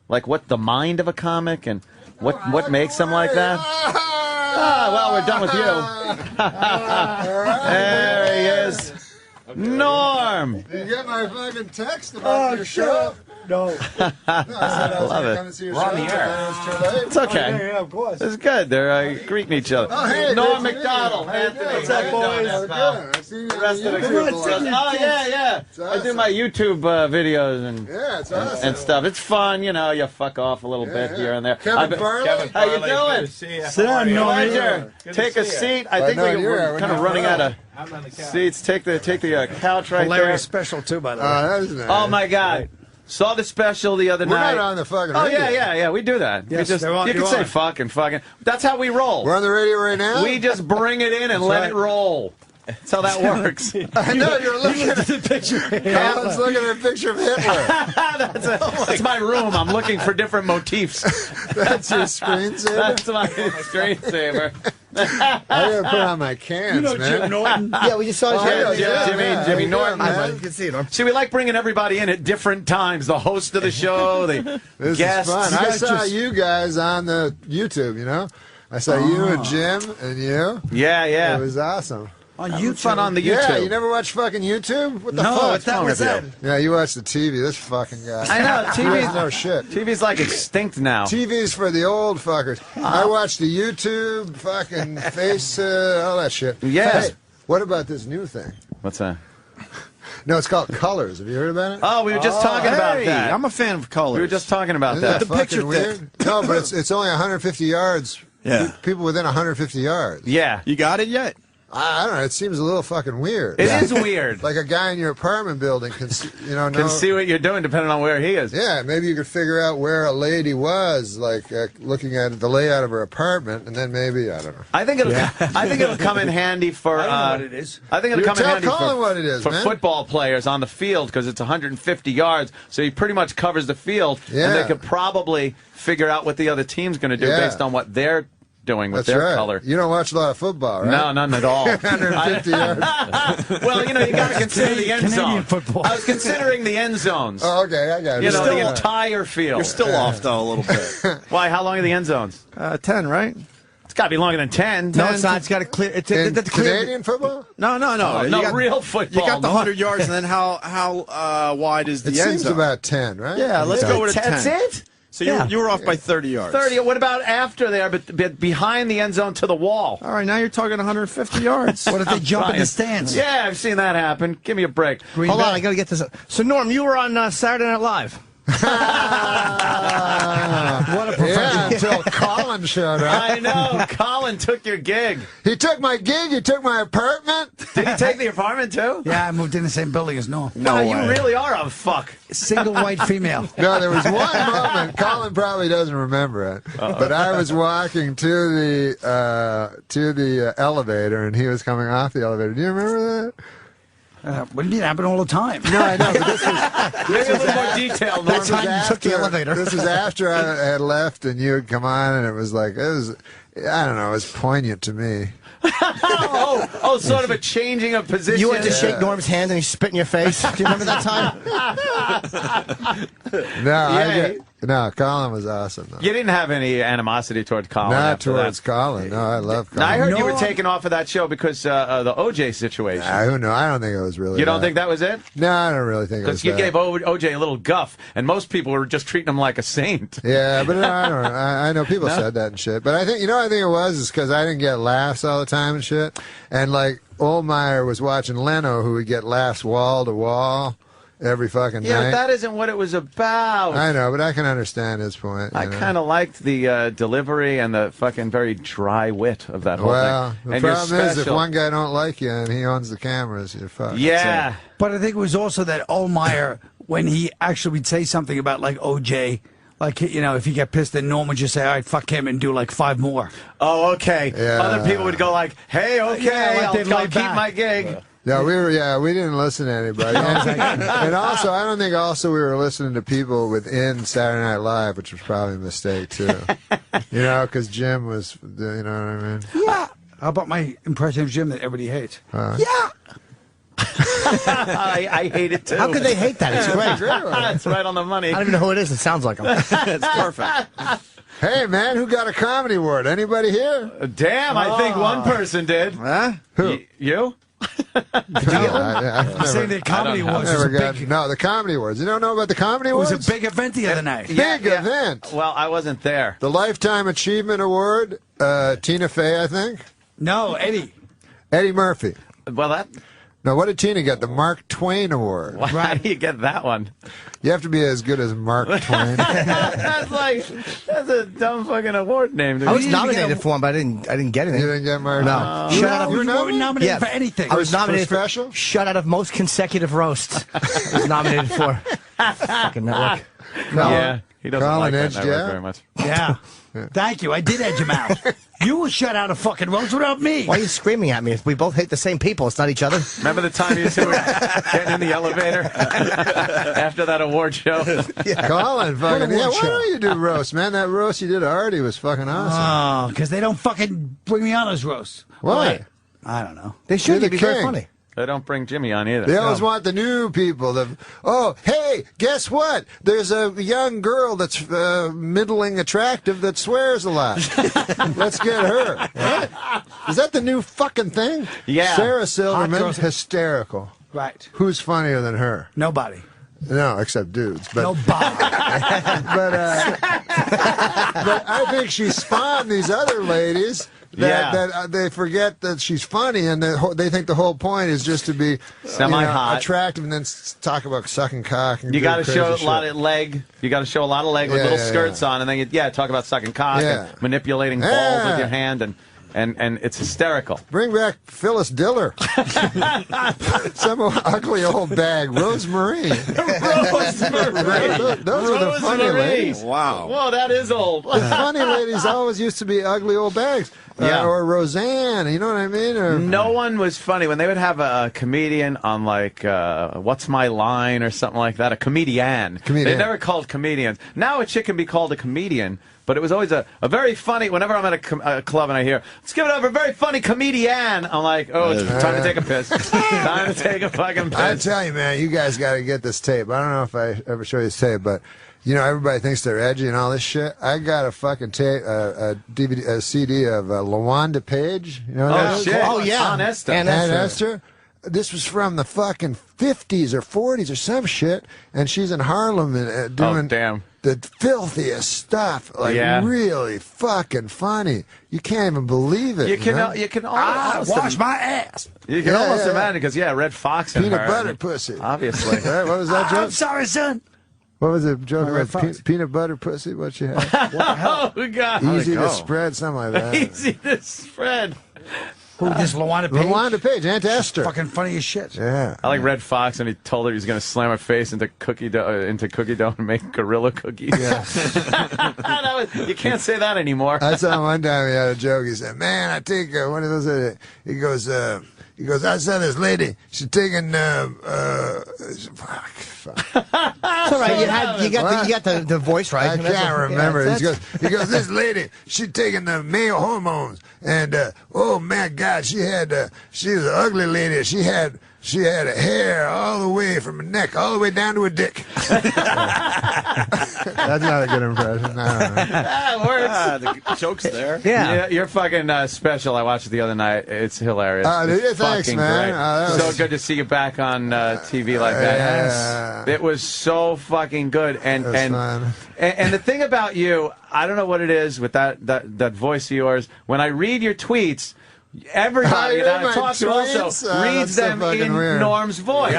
like what the mind of a comic and what makes them like that. Well, we're done with you. There he is. Norm! Did you get my fucking text about your show? No. I love it. We're on the air. It's okay. Yeah, of course. It's good. They're greeting each other. Oh, hey, Norm good to Macdonald, meet you. Anthony. What's up, boys? Good. I see you. The rest of the on group. YouTube. Oh, yeah. I do my YouTube videos and It's awesome. and stuff. It's fun, you know. You fuck off a little bit here and there. Kevin Farley? How you doing? Sit down, Pleasure. Take a seat. I think we're kind of running out of seats. Take the couch right there. Hilarious special, too, by the way. That is nice. Oh my God. Saw the special the other We're night. not on the fucking Oh radio. yeah. We do that. Yes, we just, they're on- you can you're say on. fucking. That's how we roll. We're on the radio right now? We just bring it in and let it roll. That's how that works. I know, you're looking at the picture. Colin's looking at a picture of Hitler. That's my room. I'm looking for different motifs. That's your screensaver? That's my screensaver. I gotta put on my cans, You know man. Jim Norton? Yeah, we just saw Jimmy Norton. You can see it. See, we like bringing everybody in at different times. The host of the show, the This guests. is fun. I saw just- you guys on the YouTube, you know? I saw you and Jim and you. Yeah. It was awesome. On You YouTube. fun on the YouTube. Yeah, you never watch fucking YouTube? What the No, fuck? what that was that? Yeah, you watch the TV. This fucking guy. I know, He doesn't know shit. TV's like extinct now. TV's for the old fuckers. I watch the YouTube, fucking face, all that shit. Yes. Hey, what about this new thing? What's that? No, it's called Colors. Have you heard about it? Oh, we were just talking about that. I'm a fan of colors. We were just talking about Isn't that that. fucking picture weird? No, but it's only 150 yards. Yeah. People within 150 yards. Yeah. You got it yet? I don't know. It seems a little fucking weird. It is weird. Like a guy in your apartment building can Can see what you're doing depending on where he is. Yeah, maybe you could figure out where a lady was, like looking at the layout of her apartment, and then maybe I don't know. I think it'll come in handy for. I don't know what it is. I think it'll You come in tell handy Colin for, what it is, for man. football players on the field because it's 150 yards, so he pretty much covers the field, Yeah. and they could probably figure out what the other team's going to do Yeah. based on what they're doing with That's their right. color. You don't watch a lot of football, right? No, none at all. 150 yards. Well, you got to consider the end Canadian zone. football. I was considering the end zones. Oh, okay, I got it. You know, still- the entire field. You're still off, though, a little bit. Why? How long are the end zones? 10, right? It's got to be longer than 10. No, it's not. It's got to clear. It's In it's clear. Canadian football? No. No, You got- real football. You got the no. 100 yards, and then how wide is the It end seems zone? about 10, right? Yeah, let's go with a 10. That's it? So Yeah. you were off by 30 yards. 30. What about after there, but behind the end zone to the wall? All right, now you're talking 150 yards. What if they jump in Trying. the stands? Yeah, I've seen that happen. Give me a break. Green Hold Bay. on, I got to get this up. So, Norm, you were on Saturday Night Live. What a Yeah, until Colin showed up. I know. Colin took your gig. He took my gig, he took my apartment. Did he take the apartment too? Yeah, I moved in the same building as Norm. No, you really are a fuck. Single white female. No, there was one moment. Colin probably doesn't remember it, but I was walking to the elevator, and he was coming off the elevator. Do you remember that? What do you mean? It happened all the time. No, I know, but this was Maybe a little more detail, Norm. That's time you took the elevator. This was after I had left, and you had come on, and it was like I don't know, it was poignant to me. Oh, sort of a changing of position. You went to shake Norm's hand and he spit in your face. Do you remember that time? No, Colin was awesome, though. You didn't have any animosity toward Colin. Not after towards that. Colin. No, I love Colin. Now, I heard you No. were taken off of that show because the OJ situation. Who knows? I don't think it was really. You don't think that was it? No, I don't really think it was. Because you that. gave OJ a little guff, and most people were just treating him like a saint. Yeah, but no, I don't know. I know people said that and shit. But I think, I think it was because I didn't get laughs all the time and shit. And like, Oldmeyer was watching Leno, who would get laughs wall to wall every fucking Yeah, night. but that isn't what it was about. I know, but I can understand his point. I kind of liked the delivery and the fucking very dry wit of that whole Well, thing. the And you're problem is, if special. one guy don't like you and he owns the cameras, you're fucked. Yeah. But I think it was also that Oldmeyer, when he actually would say something about like OJ, like, if he got pissed, then Norm would just say, all right, fuck him, and do like 5 more. Oh, okay. Yeah. Other people would go like, hey, okay, Yeah, like they'd I'll lay keep back. my gig. No, we didn't listen to anybody. And also, I don't think also we were listening to people within Saturday Night Live, which was probably a mistake, too. Because Jim was, you know what I mean? Yeah. How about my impression of Jim that everybody hates? Yeah. I hate it too. How could they hate that? It's great. It's right on the money. I don't even know who it is. It sounds like him. It's perfect. Hey, man, who got a comedy award? Anybody here? Damn, I think one person did. Huh? Who? You? I've Saying the comedy awards was a big, no, the comedy awards. You don't know about the comedy it awards? was a big event the other night. Big event. Well, I wasn't there. The Lifetime Achievement Award, Tina Fey, I think. No, Eddie. Eddie Murphy. Well, that. No, what did Tina get? The Mark Twain Award. Well, how do you get that one? You have to be as good as Mark Twain. That's a dumb fucking award name. I was nominated for one, but I didn't get anything. You didn't get Mark? No. You were nominated for anything. I was nominated for special? Shut out of most consecutive roast. I was nominated for fucking network. No. Yeah, he doesn't Colin like that edged network you out? very much. Yeah. Thank you. I did edge him out. You were shut out of fucking roast without me. Why are you screaming at me? If we both hate the same people, it's not each other. Remember the time you two were getting in the elevator after that award show? Colin, fucking, award why show? don't you do roast, man? That roast you did to Artie was fucking awesome. Oh, because they don't fucking bring me on as roast. Why? I don't know. They should. You're the You'd be very king. funny. They don't bring Jimmy on either. They always want the new people. Oh, hey, guess what? There's a young girl that's middling attractive that swears a lot. Let's get her. What? Is that the new fucking thing? Yeah. Sarah Hot Silverman, girls- hysterical. Right. Who's funnier than her? Nobody. No, except dudes. But, Nobody. but I think she spawned these other ladies. That they forget that she's funny, and they think the whole point is just to be Semi-hot. attractive, and then talk about sucking cock. And You got to crazy show a shit. lot of leg. You got to show a lot of leg with little skirts on, and then talk about sucking cock and manipulating balls with your hand, and it's hysterical. Bring back Phyllis Diller. Some ugly old bag. Rosemary. Rosemary. Those are the funny ladies. Wow. Whoa, that is old. The funny ladies always used to be ugly old bags. Or Roseanne, you know what I mean? Or, no one was funny when they would have a comedian on, like, What's My Line or something like that. A comedian. They never called comedians. Now a chick can be called a comedian, but it was always a very funny. Whenever I'm at a club and I hear, let's give it up for a very funny comedian, I'm like, oh, it's time to take a piss. Time to take a fucking piss. I tell you, man, you guys got to get this tape. I don't know if I ever show you this tape, but you know, everybody thinks they're edgy and all this shit. I got a fucking tape, a CD of LaWanda Page. You know Oh, shit. Oh, yeah. Aunt Esther. Aunt Esther. This was from the fucking 50s or 40s or some shit, and she's in Harlem and doing the filthiest stuff. Like, really fucking funny. You can't even believe it. You can almost wash my ass. You can almost imagine because Red Fox and Peanut her, butter pussy. obviously. Right? What was that joke? I'm sorry, son. What was it? Joke about peanut butter pussy? What she had? Oh God! Easy to spread, something like that. Easy to spread. Who, this LaWanda Page? LaWanda Page, Aunt Esther. Fucking funny as shit. Yeah. I like Red Fox, and he told her he was going to slam her face into cookie dough and make gorilla cookies. Yeah. You can't say that anymore. I saw one time he had a joke. He said, "Man, I take one of those." He goes, "I saw this lady. She's taking fuck." It's all right. You got the voice right. I can't remember. He goes, "This lady, she's taking the male hormones, and oh my God, she was an ugly lady. She had a hair all the way from her neck all the way down to her dick." That's not a good impression. No. That works. The joke's there. Yeah. You're fucking special. I watched it the other night. It's hilarious. Dude, thanks, man. So good to see you back on TV like that. Yeah. It was so fucking good. And fun. And the thing about you, I don't know what it is with that voice of yours. When I read your tweets, everybody that I talk to also reads them in Norm's voice.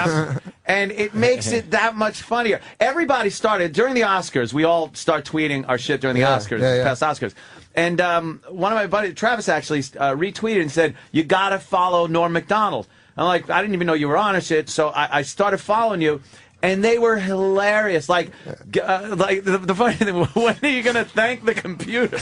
And it makes it that much funnier. Everybody started, during the Oscars, we all start tweeting our shit during the Oscars, past Oscars. And one of my buddies, Travis, actually retweeted and said, "You got to follow Norm Macdonald." I'm like, I didn't even know you were on or shit, so I started following you. And they were hilarious. Like the funny thing, when are you going to thank the computer?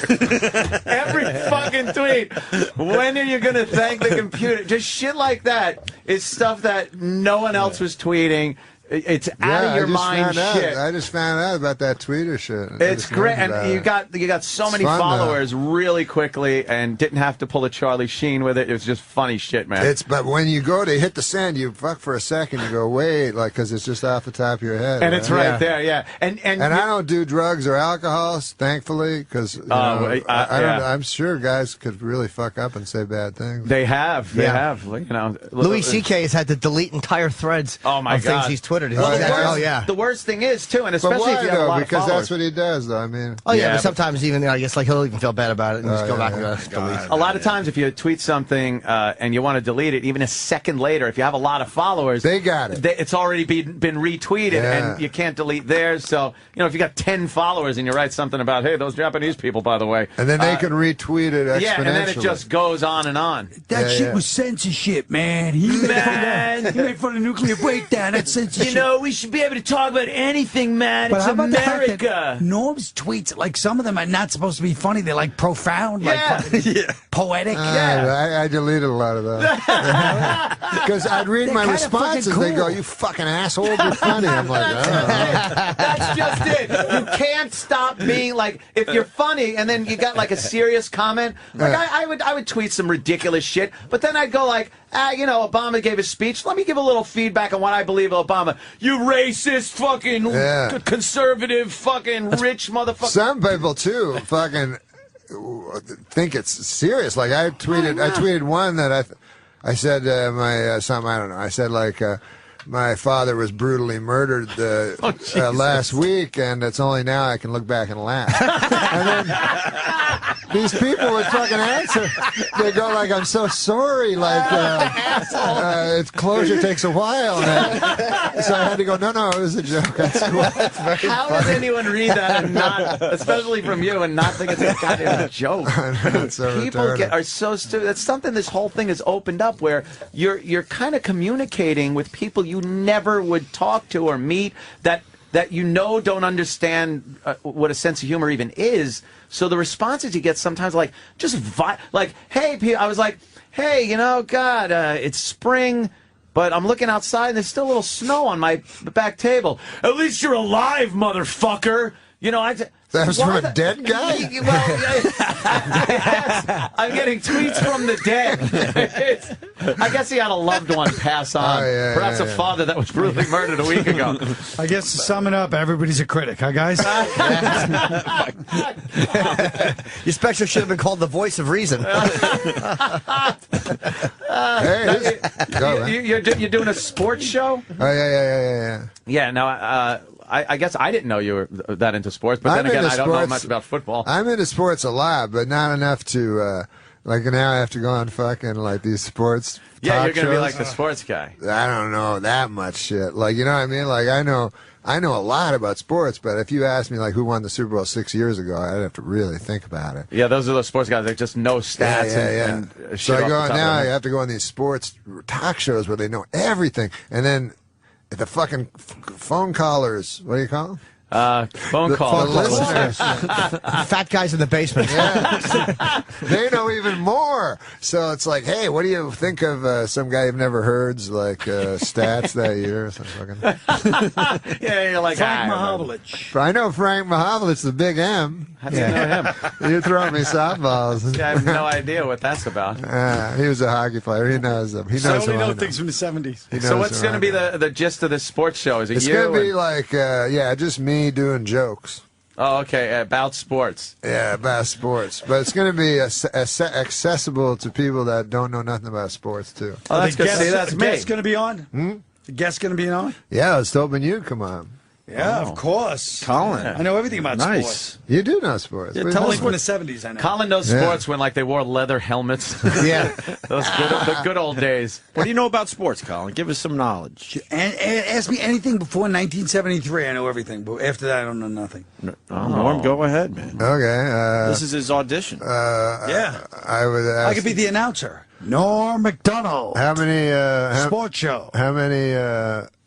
Every fucking tweet. When are you going to thank the computer? Just shit like that is stuff that no one else was tweeting. It's out of your mind shit. I just found out about that Twitter shit. It's great, and you got so many followers really quickly, and didn't have to pull a Charlie Sheen with it. It was just funny shit, man. But when you go to hit the send, you fuck for a second. You go wait, like because it's just off the top of your head, and it's right there, yeah. And I don't do drugs or alcohol, thankfully, because I'm sure guys could really fuck up and say bad things. They have. Louis C.K. has had to delete entire threads. Oh my God. God. Things he's Twittered. The worst thing is too, and especially if you have a lot of followers. That's what he does, though. I mean, but sometimes even I guess like he'll even feel bad about it and just go back and delete. A lot of times, if you tweet something and you want to delete it, even a second later, if you have a lot of followers, they got it. It's already been retweeted, and you can't delete theirs. So if you got 10 followers and you write something about, hey, those Japanese people, by the way, and then they can retweet it exponentially. Yeah, and then it just goes on and on. That shit was censorship, man. He made fun of nuclear breakdown. That's censorship. We should be able to talk about anything, man. But it's how about America. Norm's tweets, like some of them are not supposed to be funny. They're like profound, like poetic. I deleted a lot of those. Because I'd read my responses. Cool. They go, "You fucking assholes, you're funny." I'm like, that's just it. You can't stop being like, if you're funny and then you got like a serious comment. Like I would tweet some ridiculous shit, but then I'd go like, Obama gave a speech. Let me give a little feedback on what I believe of Obama. You racist, fucking conservative, fucking rich motherfucker. Some people too, fucking think it's serious. Like I tweeted one that I said something, I don't know. I said like my father was brutally murdered last week, and it's only now I can look back and laugh. And then these people would fucking answer. They go like, "I'm so sorry." Like, closure takes a while. So I had to go, no, it was a joke. That's cool. How does anyone read that and not, especially from you, and not think it's a goddamn joke? People are so stupid. That's something this whole thing has opened up, where you're kind of communicating with people you never would talk to or meet, that don't understand what a sense of humor even is. So the responses you get sometimes like hey, I was like, hey, God, it's spring, but I'm looking outside and there's still a little snow on my back table. At least you're alive, motherfucker. That was from a dead guy? Yes, I'm getting tweets from the dead. I guess he had a loved one pass on. Perhaps a father that was brutally murdered a week ago. I guess to sum it up, everybody's a critic, huh, guys? Your special should have been called The Voice of Reason. You're doing a sports show? Oh, yeah. Yeah, no, I guess I didn't know you were that into sports, but then again, I don't know much about football. I'm into sports a lot, but not enough to, like now I have to go on fucking, like, these sports Yeah, you're going to be shows. like the sports guy. I don't know that much shit. Like, you know what I mean? Like, I know a lot about sports, but if you asked me, like, who won the Super Bowl 6 years ago, I'd have to really think about it. Yeah, those are those sports guys that just know stats and shit. So I have to go on these sports talk shows where they know everything, and then the fucking phone callers, what do you call them? Phone call. The listeners. Fat guys in the basement. Yeah. They know even more. So it's like, hey, what do you think of some guy you've never heard's stats that year? Yeah, you're like Frank Mahovlich. I know Frank Mahovlich, the Big M. How do you know him? You're throwing me softballs. Yeah, I have no idea what that's about. He was a hockey player. He knows them. He knows So we know things from the 70s. So what's going to be the gist of this sports show? Is it it's going to be like, just me doing jokes. Oh, okay, about sports. Yeah, about sports. But it's going to be accessible to people that don't know nothing about sports, too. Oh, that's good. See, that's the me. guest's going to be on? The guest's going to be on? Yeah, I was hoping you'd come on. Yeah, of course. Colin. I know everything about sports. You do know sports. Yeah, tell us from the 70s, I know. Colin knows sports when, like, they wore leather helmets. Yeah. the good old days. What do you know about sports, Colin? Give us some knowledge. And ask me anything before 1973. I know everything, but after that, I don't know nothing. Norm, go ahead, man. Okay. This is his audition. Yeah. I would ask, I could be the announcer. Norm Macdonald. How many Sports show. How many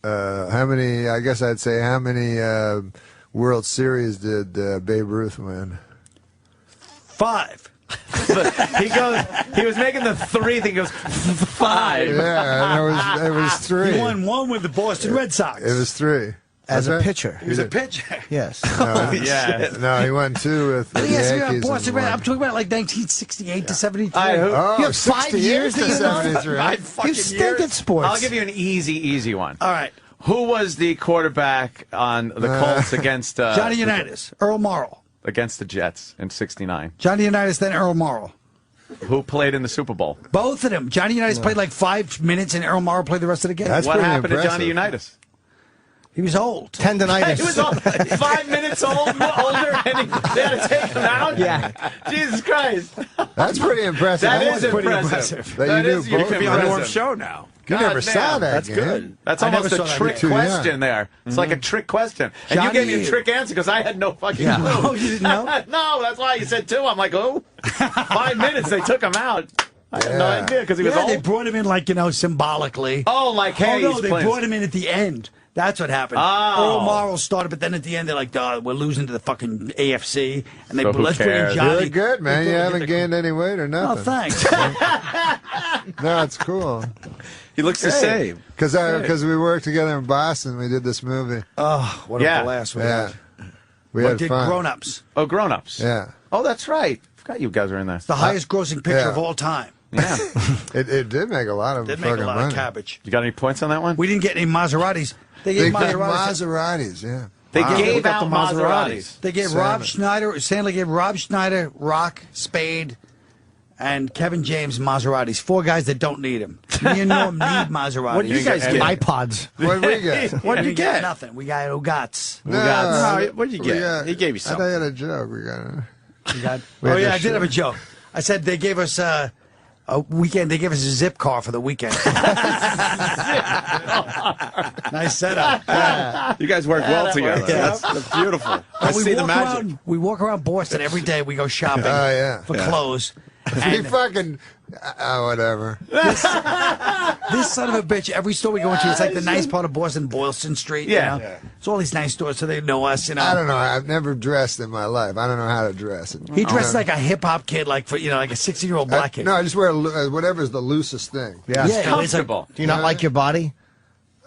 I guess I'd say how many World Series did Babe Ruth win? 5. He was making the 3 thing. He goes 5. Yeah, and it was 3. He won 1 with the Boston Red Sox. It was 3. As a pitcher. He was a pitcher. Yes. No, he won 2 with the Yankees. Boston Red. I'm talking about like 1968 to 73. You have 5 years to to 73. 5 fucking You stink years. at sports. I'll give you an easy one. All right. Who was the quarterback on the Colts against Johnny Unitas, Earl Morrall. against the Jets in '69? Johnny Unitas, then Earl Morrall. Who played in the Super Bowl? Both of them. Johnny Unitas played like 5 minutes, and Earl Morrall played the rest of the game. That's What pretty happened impressive. to Johnny Unitas? He was old. Tendonitis. He was old, 5 minutes older, and they had to take him out? Yeah. Jesus Christ. That's pretty impressive. That That is was pretty impressive. That That you is knew both You could be on impressive. Norm's show now. You never God saw damn, that That's game. good. That's I almost never a saw that trick game. question there. It's like a trick question. And you gave me a Johnny- trick answer because I had no fucking Yeah. clue. Oh, you didn't know? No, that's why you said 2. I'm like, oh, 5 minutes, they took him out. I had no Yeah. idea because he was Yeah, they old. brought him in like, symbolically. Oh, like, hey, no, he's they playing. brought him in at the end. That's what happened. Oh. Earl Morrall started, but then at the end they're like, we're losing to the fucking AFC. And they So who let's bring in cares? Johnny. You're good, man. You haven't gained any weight or Oh, nothing. thanks. No, it's cool. He looks the same. Because we worked together in Boston. We did this movie. Oh, what Yeah. a blast we Yeah. had. We What had did fun. Grown-Ups? Oh, Grown-Ups. Yeah. Oh, that's right. Forgot you guys were in there. The highest grossing picture yeah. of all time. Yeah. It did make a lot of Did fucking make a lot money. of cabbage. You got any points on that one? We didn't get any Maseratis. They They gave got Maseratis. Maseratis, yeah. They Wow. gave Look up out the Maseratis. They gave Salmon. Rob Schneider, Sandler gave Rob Schneider, Rock, Spade, and Kevin James Maseratis. 4 guys that don't need them. Me and Norm need Maseratis. What did you guys get? iPods. What did we get? What did you We got get? nothing. We got Ugats. No, what did you we get? got- He gave you I thought something. you had a joke. We got We got, We oh, had yeah, this I did shit. have a joke. I said they gave us a weekend. They gave us a zip car for the weekend. Nice setup. Yeah. You guys work well together. Yeah. That's beautiful. I we see the walk magic. around. We walk around Boston every day. We go shopping yeah. for clothes. We And fucking whatever. this son of a bitch, every store we go into, it's like the nice part of Boston, Boylston Street. Yeah. You know? It's all these nice stores, so they know us. You know, I don't know. I've never dressed in my life. I don't know how to dress. he dresses like a hip hop kid, like like a 60-year-old black kid. No, I just wear whatever's the loosest thing. Yeah. Yeah, Comfortable. Do you not like your body?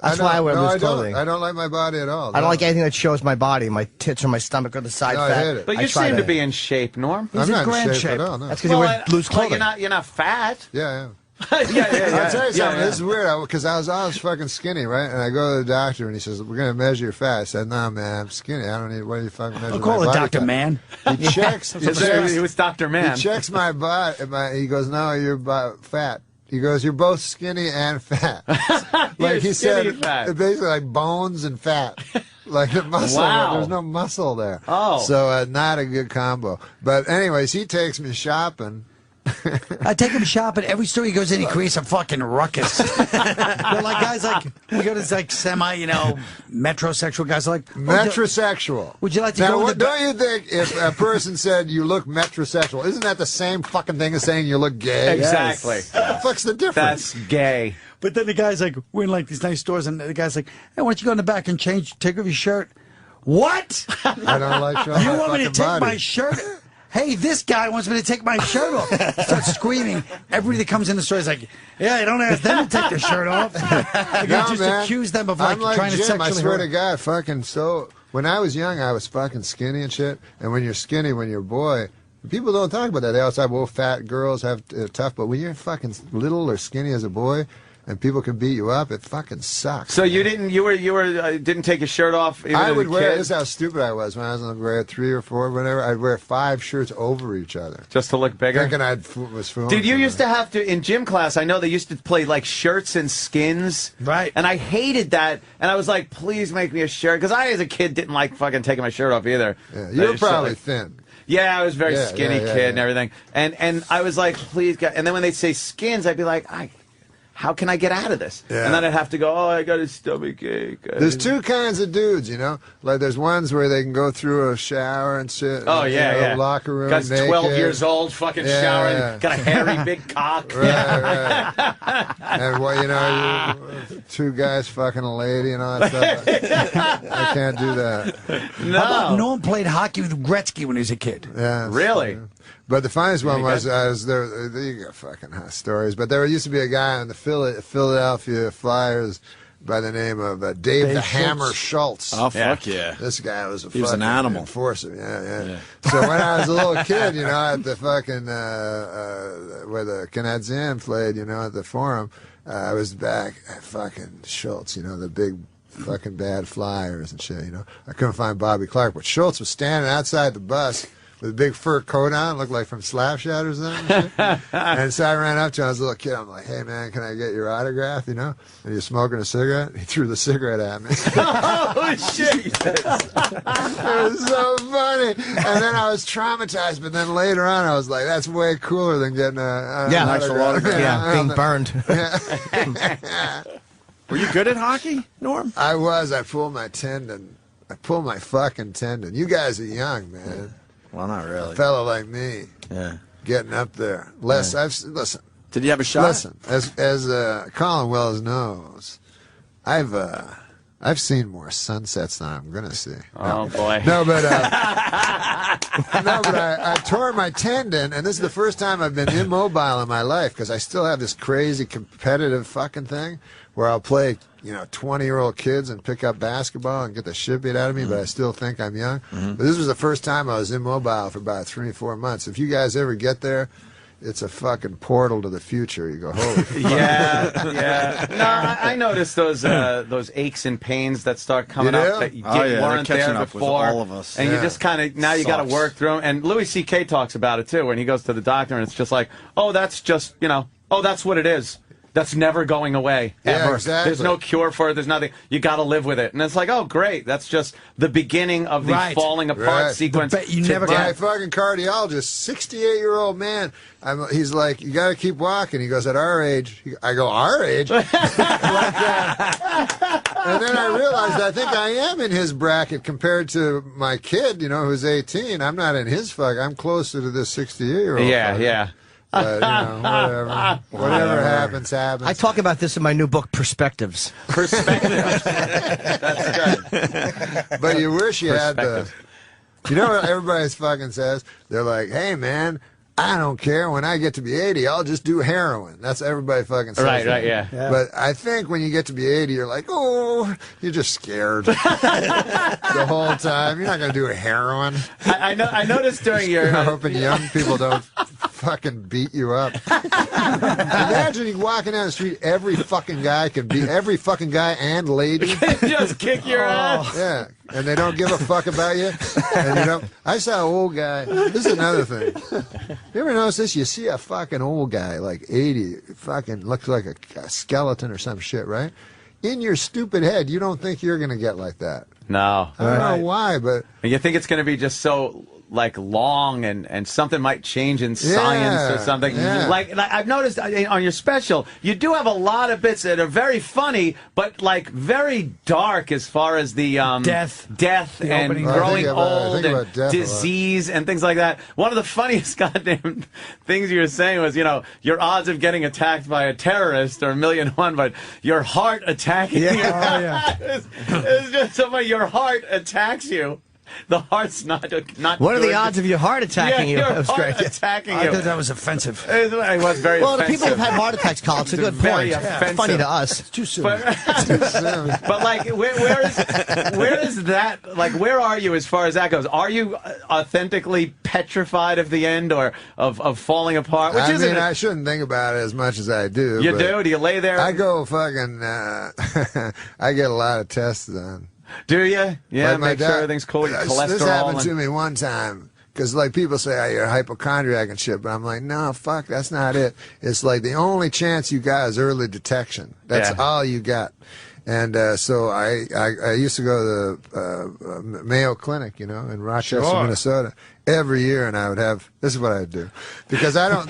That's why I wear loose clothing. I don't like my body at all. I don't like anything that shows my body, my tits or my stomach or the side No, I fat. hate it. But you try seem to be in shape, Norm. I'm He's in not grand in shape shape. at all. No. That's because you wear loose Well, clothing. you're not fat. Yeah, yeah. I'll tell you something. yeah. This is weird because I was fucking skinny, right? And I go to the doctor and he says, "We're gonna measure your fat." I said, "No, man, I'm skinny. I don't need. What are you fucking measuring?" I'll call my it body Dr. fat?" Man. He checks. He was Dr. Man. He checks my body. He goes, "No, you're fat." He goes, "You're both skinny and fat." Like he skinny said, fat. basically like bones and fat. Like the muscle, Wow. there's no muscle there. Oh. So not a good combo. But anyways, he takes me shopping. I take him shopping. Every store he goes in, he creates a fucking ruckus. They're like guys like we go to this like metrosexual guys like Metrosexual. Would you like to now, go in what, the don't you think if a person said you look metrosexual, isn't that the same fucking thing as saying you look gay? Exactly. What the fuck's the difference? That's gay. But then the guy's like, we're in like these nice stores, and the guy's like, hey, why don't you go in the back and take off your shirt? What? I don't like showing You my want me to fucking take body. my shirt? Hey, this guy wants me to take my shirt off. Starts screaming. Everybody that comes in the store is like, yeah, you don't ask them to take their shirt off. Like, No, you just man. accuse them of I'm like trying to Jim, sexually I swear to harass- God, fucking so. When I was young, I was fucking skinny and shit. And when you're skinny, when you're a boy, people don't talk about that. They always say, well, fat girls have tough. But when you're fucking little or skinny as a boy, and people can beat you up, it fucking sucks. So you didn't didn't take your shirt off? Even I as would a wear. kid? This is how stupid I was when I was in grade 3 or 4, whatever. I'd wear 5 shirts over each other, Just to look bigger? thinking was fooling. Did you somebody. used to have to, in gym class, I know they used to play like shirts and skins. Right. And I hated that. And I was like, please make me a shirt. Because I, as a kid, didn't like fucking taking my shirt off either. Yeah, I you were just felt probably like- thin. Yeah, I was a very Yeah, skinny yeah, kid and yeah. everything. And I was like, please, God. And then when they'd say skins, I'd be like, how can I get out of this? Yeah. And then I'd have to go, I got a stomach ache. There's 2 kinds of dudes, you know. Like there's ones where they can go through a shower and shit. Oh, you yeah, know, yeah. Locker room. Guy's naked. 12 years old, fucking Yeah, showering, yeah. got a hairy big cock. Right. And what you know, 2 guys fucking a lady and all that stuff. I can't do that. How about Norm played hockey with Gretzky when he was a kid? Yeah. Really? But the funniest one was there. You got fucking hot stories. But there used to be a guy on the Philadelphia Flyers by the name of Dave the Hammer Schultz. Oh, fuck yeah. This guy was He was an animal. enforcer. Yeah. So when I was a little kid, at the fucking, where the Canadiens played, at the Forum, I was back at fucking Schultz, the big fucking bad Flyers and shit, I couldn't find Bobby Clark, but Schultz was standing outside the bus with a big fur coat on, looked like from Slapshot or something. And so I ran up to him. I was a little kid. I'm like, hey, man, can I get your autograph, And you're smoking a cigarette? He threw the cigarette at me. Oh, shit. It was so funny. And then I was traumatized, but then later on I was like, that's way cooler than getting an autograph. Being burned. Were you good at hockey, Norm? I was. I pulled my tendon. I pulled my fucking tendon. You guys are young, man. Well, not really. A fellow like me. Yeah. Getting up there. Listen. Did you have a shot? Listen, as Colin Wells knows, I've seen more sunsets than I'm gonna see. Oh boy. No, but I tore my tendon, and this is the first time I've been immobile in my life because I still have this crazy competitive fucking thing where I'll play 20-year-old kids and pick up basketball and get the shit beat out of me, but I still think I'm young. But this was the first time I was immobile for about 3-4 months. If you guys ever get there, it's a fucking portal to the future. You go, holy fuck. Yeah. No, I noticed those aches and pains that start coming up that you weren't there before. All of us. And you just kind of, now you got to work through them. And Louis C.K. talks about it too when he goes to the doctor and it's just like, oh, that's just, that's what it is. That's never going away, ever. Yeah, exactly. There's no cure for it. There's nothing. You got to live with it. And it's like, oh, great. That's just the beginning of the falling apart sequence. My fucking cardiologist, 68-year-old man, he's like, you got to keep walking. He goes, at our age. I go, our age? And then I realized I think I am in his bracket compared to my kid, who's 18. I'm not in his I'm closer to this 68-year-old. Yeah. But, whatever happens. I talk about this in my new book, Perspectives. Perspectives. That's good. But you wish you had what everybody fucking says? They're like, hey, man, I don't care. When I get to be 80, I'll just do heroin. That's what everybody fucking says. Right, yeah. But I think when you get to be 80, you're like, oh, you're just scared the whole time. You're not going to do heroin. I noticed during your... You're hoping young people don't fucking beat you up. Imagine you walking down the street, every fucking guy and lady just kick your ass. Yeah, and they don't give a fuck about you. And I saw an old guy. This is another thing. You ever notice this? You see a fucking old guy, like 80, fucking looks like a skeleton or some shit, right? In your stupid head, you don't think you're gonna get like that. No. I don't know why, but you think it's gonna be just so long and something might change in science or something. Yeah. Like I've noticed on your special, you do have a lot of bits that are very funny, but very dark as far as the death and growing old and disease and things like that. One of the funniest goddamn things you were saying was, your odds of getting attacked by a terrorist are 1,000,001, but your heart attacking you. It's just so funny. Your heart attacks you. The heart's not. What are the odds of your heart attacking you? That was great. Attacking you. I thought that was offensive. It was very. Well, offensive. the people who've had heart attacks, Colin, it's a good point. It's funny to us. It's too soon. But where is that? Where are you as far as that goes? Are you authentically petrified of the end or of falling apart? I shouldn't think about it as much as I do. You do? Do you lay there? I go fucking. I get a lot of tests done. Do you? Yeah, make sure everything's cool. Your cholesterol. This happened to me one time. Because, people say, oh, you're a hypochondriac and shit. But I'm like, no, fuck, that's not it. It's like the only chance you got is early detection. That's all you got. And so I used to go to the Mayo Clinic, in Rochester, Minnesota, every year, and I would have. This is what I would do, because I don't.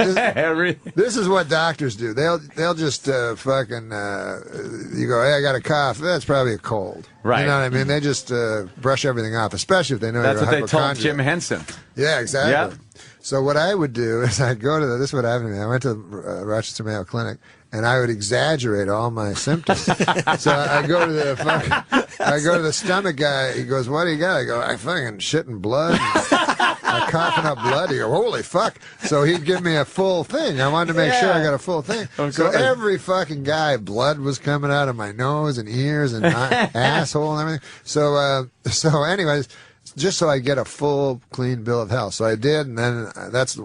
This is what doctors do. They'll just fucking. You go, hey, I got a cough. That's probably a cold. Right. You know what I mean? They just brush everything off, especially if they know that's you're a what they told hypochondriac. Jim Henson. Yeah, exactly. Yep. So what I would do is I'd go to this is what happened to me. I went to Rochester Mayo Clinic, and I would exaggerate all my symptoms. So I go to the stomach guy. He goes, "What do you got?" I go, "I fucking shit and blood." coughing up blood. He'd go, holy fuck. So he'd give me a full thing. I wanted to make sure I got a full thing. So every fucking guy, blood was coming out of my nose and ears and my asshole and everything. So anyways, just so I get a full, clean bill of health. So I did, and then that's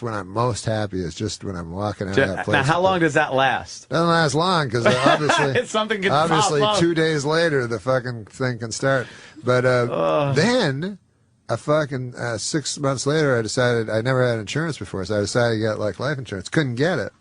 when I'm most happy, is just when I'm walking out of that place. Now, how long does that last? Doesn't last long, because obviously, something can obviously pop up. 2 days later, the fucking thing can start. But then, a fucking 6 months later, I decided, I never had insurance before, so I decided to get like life insurance. Couldn't get it,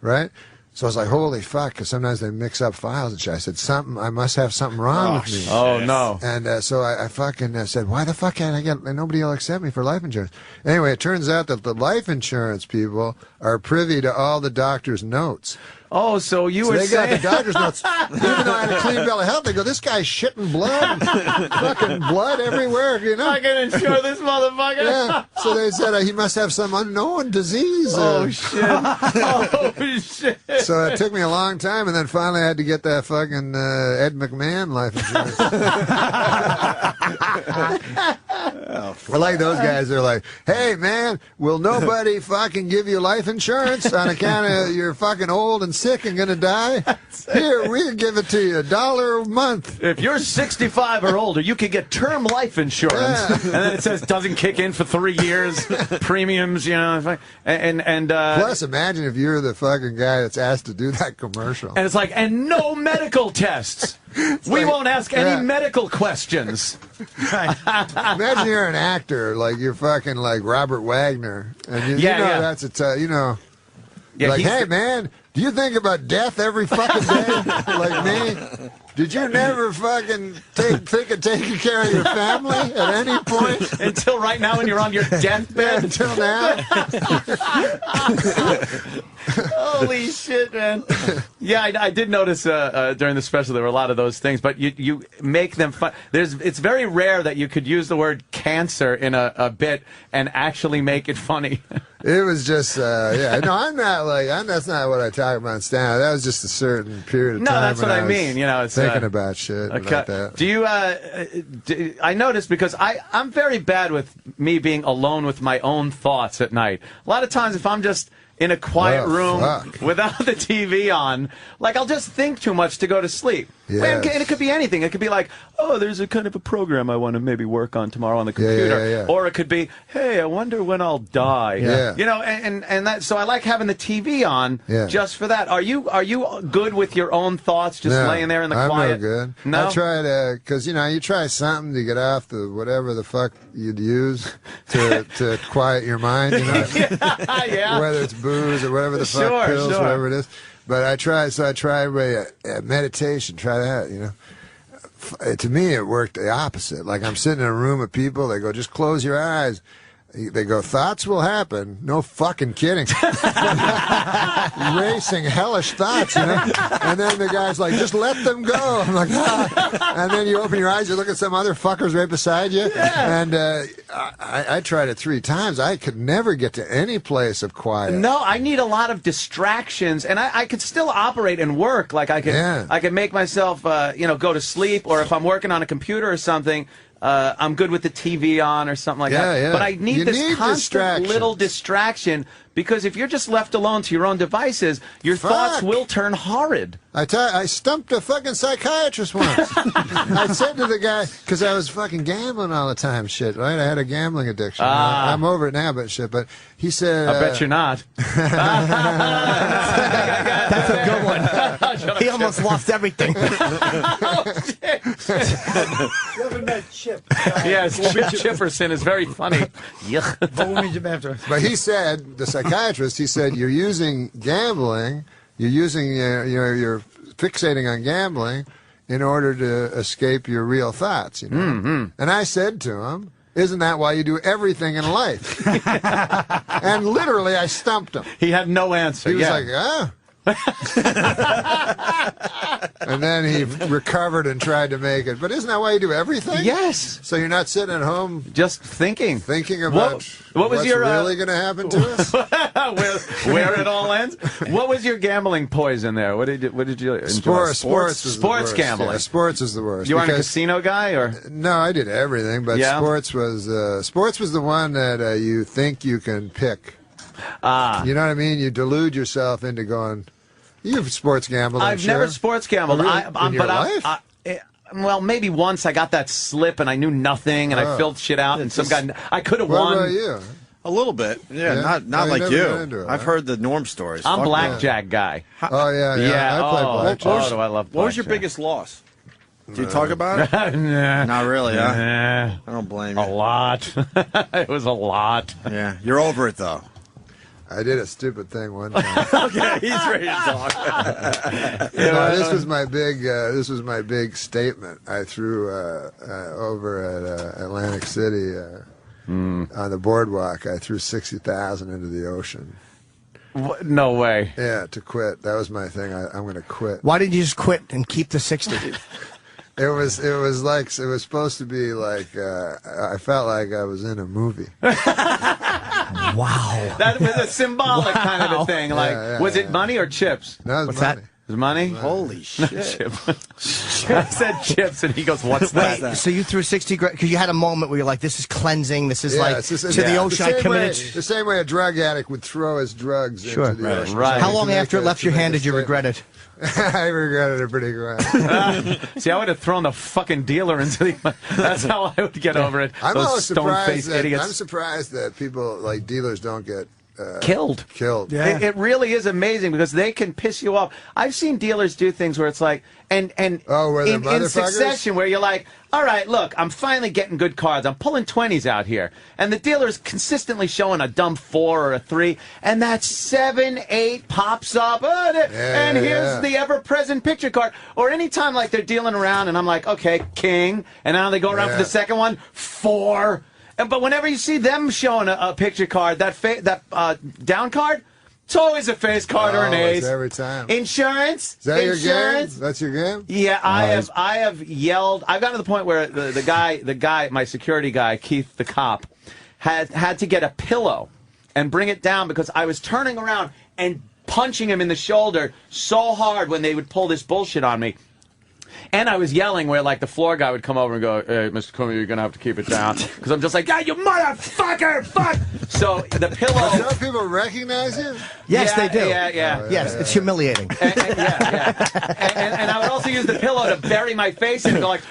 right? So I was like, holy fuck, because sometimes they mix up files and shit. I said, I must have something wrong with me. Oh, no. And so I fucking said, why the fuck can't I get, nobody will accept me for life insurance. Anyway, it turns out that the life insurance people are privy to all the doctor's notes. Oh, so you were they saying... got the doctor's notes. Even though I had a clean bill of health, they go, this guy's shitting blood. Fucking blood everywhere, you know. I can insure this motherfucker. Yeah. So they said he must have some unknown disease. Oh, shit. Oh, shit. So it took me a long time, and then finally I had to get that fucking Ed McMahon life insurance. I like those guys. They're like, hey, man, will nobody fucking give you life insurance on account of you're fucking old and sick and going to die? Here, we can give it to you, $1 a month. If you're 65 or older, you can get term life insurance. Yeah. And then it says doesn't kick in for 3 years, premiums, you know. And plus, imagine if you're the fucking guy that's asked to do that commercial. And it's like, and no medical tests. We won't ask any medical questions. Imagine you're an actor, like you're fucking like Robert Wagner, and you know that's you know, like, hey man, do you think about death every fucking day like me? Did you never fucking think of taking care of your family at any point? Until right now when you're on your deathbed? Until now? Holy shit, man. Yeah, I did notice during the special there were a lot of those things, but you make them fun. It's very rare that you could use the word cancer in a bit and actually make it funny. It was just, yeah. No, I'm not like, that's not what I talk about in stand-up. That was just a certain period of time. No, that's what I mean. You know, it's thinking about shit like that. Do you, I noticed because I'm very bad with me being alone with my own thoughts at night. A lot of times if I'm just in a quiet room without the TV on, like I'll just think too much to go to sleep. Yes. And it could be anything. It could be like, oh, there's a kind of a program I want to maybe work on tomorrow on the computer. Or it could be, hey, I wonder when I'll die. You know, and that. So I like having the TV on just for that. Are you good with your own thoughts, just laying there in the quiet? I'm no good. No? I tried because you know you try something to get off the whatever the fuck you'd use to quiet your mind. You know, whether it's booze or whatever the fuck pills, whatever it is. But I tried meditation. Try that, you know. To me, it worked the opposite. Like I'm sitting in a room of people. They go, just close your eyes. They go, thoughts will happen. No fucking kidding. Racing, hellish thoughts, you know. And then the guy's like, just let them go. I'm like, ah. And then you open your eyes, you look at some other fuckers right beside you. And I tried it 3 times. I could never get to any place of quiet. No, I need a lot of distractions, and I could still operate and work. Like I could make myself, you know, go to sleep, or if I'm working on a computer or something. I'm good with the TV on or something like that. Yeah. But I need this constant little distraction, because if you're just left alone to your own devices, your thoughts will turn horrid. I stumped a fucking psychiatrist once. I said to the guy, because I was fucking gambling all the time, shit, right? I had a gambling addiction. I'm over it now, but shit. But he said... I bet you're not. That's a good one. He almost lost everything. Oh, shit. You haven't met Chip. Yes, Chipperson is very funny. But he said, the psychiatrist, he said, you're using gambling, you're fixating on gambling in order to escape your real thoughts, you know. Mm-hmm. And I said to him, isn't that why you do everything in life? And literally, I stumped him. He had no answer. He was like, And then he recovered and tried to make it. But isn't that why you do everything? Yes. So you're not sitting at home just thinking about what was what's your, really going to happen to us? where it all ends. What was your gambling poison there? What did you enjoy? Sports gambling. Yeah, sports is the worst. You weren't a casino guy, or no? I did everything, but sports was the one that you think you can pick. You know what I mean? You delude yourself into going. You've sports gambled. I've never sports gambled. Oh, really? In your life? Well, maybe once I got that slip and I knew nothing and I filled shit out and some guy I could have won. What about you? A little bit. Yeah. Not like you. I've heard the Norm stories. I'm blackjack guy. Oh yeah. I play blackjack. I love blackjack. What was your biggest loss? Do you talk about it? Nah. Not really, huh? Nah. I don't blame you. A lot. It was a lot. Yeah. You're over it, though. I did a stupid thing one time. Okay, he's ready to talk. This was my big statement I threw over at Atlantic City on the boardwalk. I threw $60,000 into the ocean. What? No way. Yeah, to quit. That was my thing. I'm going to quit. Why didn't you just quit and keep the 60? It was supposed to be like I felt like I was in a movie. Wow. That was a symbolic kind of a thing. Like, was it money or chips? No, it was money. It was money? Holy shit. I said chips, and he goes, what's that? Wait, so you threw 60 grand, because you had a moment where you're like, this is cleansing, this is to the ocean, I committed. The same way a drug addict would throw his drugs into the ocean. Right. How long after it left your hand did you regret it? I regretted it pretty good. See, I would have thrown the fucking dealer into the... That's how I would get over it. I'm stone-faced idiots. I'm surprised that people, like dealers, don't get... Killed. Yeah. It really is amazing because they can piss you off. I've seen dealers do things where it's like, and in succession, where you're like, all right, look, I'm finally getting good cards. I'm pulling 20s out here. And the dealer's consistently showing a dumb 4 or a 3, and that 7, 8 pops up, and here's the ever-present picture card. Or anytime like they're dealing around, and I'm like, okay, king, and now they go around for the second one, 4. But whenever you see them showing a picture card, that down card, it's always a face card or an ace. Every time. Insurance. Is that your game? That's your game? Yeah, I have yelled. I've gotten to the point where the guy, my security guy, Keith the cop, had to get a pillow and bring it down because I was turning around and punching him in the shoulder so hard when they would pull this bullshit on me. And I was yelling where, like, the floor guy would come over and go, hey, Mr. Coomer, you're going to have to keep it down. Because I'm just like, yeah, you motherfucker, fuck! So the pillow... Do you know people recognize you? Yes, they do. Yeah. Yes, it's humiliating. And I would also use the pillow to bury my face and go like...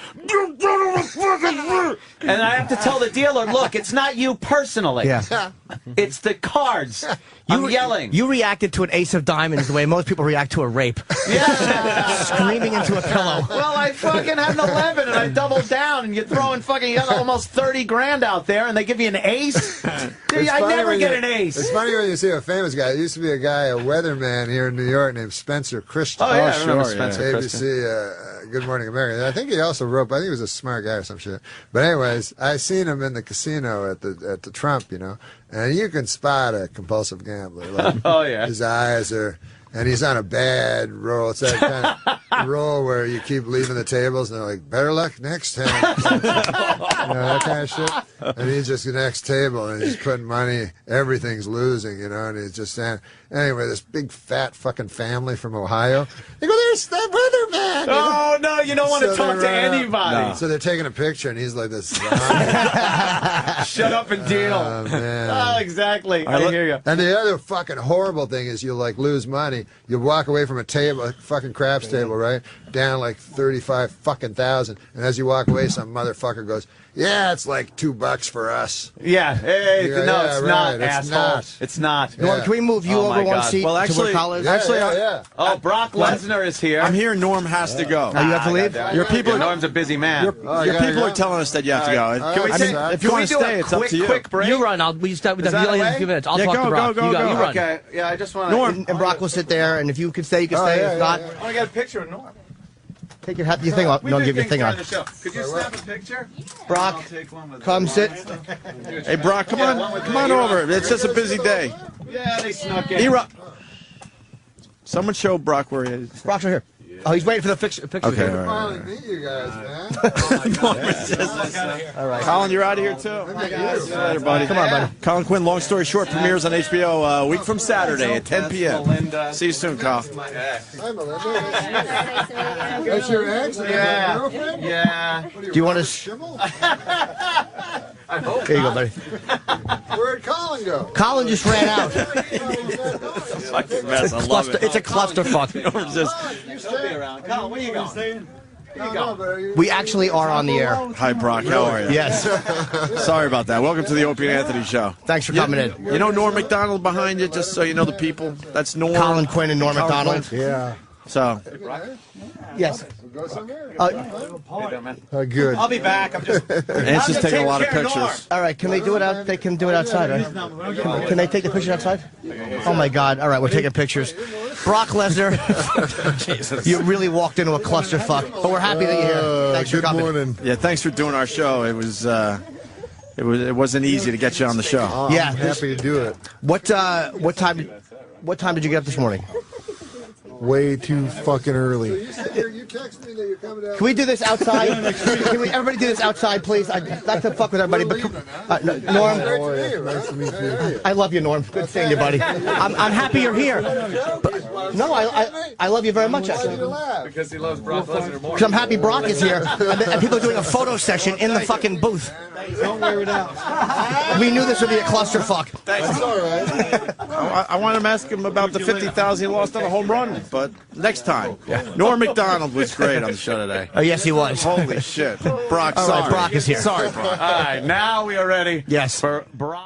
And I have to tell the dealer, look, it's not you personally. Yeah. It's the cards. I'm yelling. You reacted to an ace of diamonds the way most people react to a rape. Yeah. Screaming into a pillow. Well, I fucking had an 11 and I doubled down, and you're throwing fucking almost 30 grand out there, and they give you an ace. Dude, I never get an ace. It's funny when you see a famous guy. There used to be a guy, a weatherman here in New York named Spencer Christian. Oh, yeah, I remember Spencer Christian. ABC, Good Morning America. I think he also wrote, I think he was a smart guy or some shit. But anyways, I seen him in the casino at the Trump, you know, and you can spot a compulsive gambler. Like, oh, yeah. His eyes are... And he's on a bad roll. It's that kind of roll where you keep leaving the tables, and they're like, better luck next time. You know, that kind of shit. And he's just the next table, and he's putting money. Everything's losing, you know, and he's just saying, anyway, this big, fat fucking family from Ohio. They go, there's that weatherman. Oh, no, you don't want to talk to anybody. No. So they're taking a picture, and he's like this. Shut up and deal. Oh, man. Oh, exactly. I hear you. And the other fucking horrible thing is you like lose money. You walk away from a table, a fucking craps table, right? Down like 35 fucking thousand. And as you walk away, some motherfucker goes, yeah, it's like $2 for us. Yeah. Hey, Yeah, no, yeah, it's right. not, It's asshole. not. It's not. Norm, can we move you over one seat Well, to where Kyle is? Yeah. Oh, Brock Lesnar is here. I'm here. Norm has to go. Oh, you have to leave? Your people. Norm's a busy man. Your people are telling us that you have to go. Can we if you want to stay, it's up to you. Quick break? You run. We start with the that in a a few minutes. I'll Yeah, talk to Brock. go. You run. Okay. Yeah, I just want to... Norm. And Brock will sit there, and if you can stay, you can stay. If not, I want to get a picture of Norm. take your thing off. No, give your thing off. Could you snap a picture? Brock, come sit. Hey, Brock, come on over. It's just a busy day. Yeah, they snuck in. Someone show Brock where he is. Brock's right here. Oh, he's waiting for the picture. Okay, all right. Finally meet you guys, man. All right. Colin, you're out of here, too. See you later, buddy. Come on, buddy. Colin Quinn, Long Story Short, premieres on HBO a week from Saturday at 10 p.m. See you soon, Carl. Hi, Melinda. That's your ex? Yeah. Girlfriend? Yeah. Do you want to... Schimmel? Here you go, buddy. Where'd Colin go? Colin just ran out. Fucking mess. I love it. It's a clusterfuck. Be around. Colin, where you going? We actually are on the air. Hi, Brock. How are you? Yes. Sorry about that. Welcome to the Opie and Anthony Show. Thanks for coming in. You know Norm Macdonald behind you, just so you know the people? That's Norm. Colin Quinn and Norm Colin Macdonald. Quinn. Yeah. So, Yes. Go somewhere. Good. I'll be back. I'm just. Ant's just taking a lot of pictures. All right, can they do it out? They can do it outside, right? Can they take the picture outside? Oh my God! All right, we're taking pictures. Brock Lesnar, you really walked into a clusterfuck, but we're happy that you're here. Thanks for coming. Good morning. Yeah, thanks for doing our show. It wasn't easy to get you on the show. Oh, Yeah. I'm happy to do it. What time did you get up this morning? Way too fucking early. You text me that you're coming down. Can we do this outside? Can we everybody do this outside, please? I'd like to fuck with everybody, but Norm, Nice to meet you. I love you, Norm. Good seeing you, buddy. I'm happy you're here. But, no, I love you very much, actually. Because he loves Brock Lesnar more. Because I'm happy Brock is here, and people are doing a photo session in the fucking booth. Don't wear it out. We knew this would be a clusterfuck. It's all right. I want to ask him about the 50,000 he lost on a home run, but next time. Norm Macdonald was great on the show today. Oh, yes, he was. Holy shit. Brock, All sorry. right, Brock is here. Sorry, Brock. All right, now we are ready. Yes. For Brock.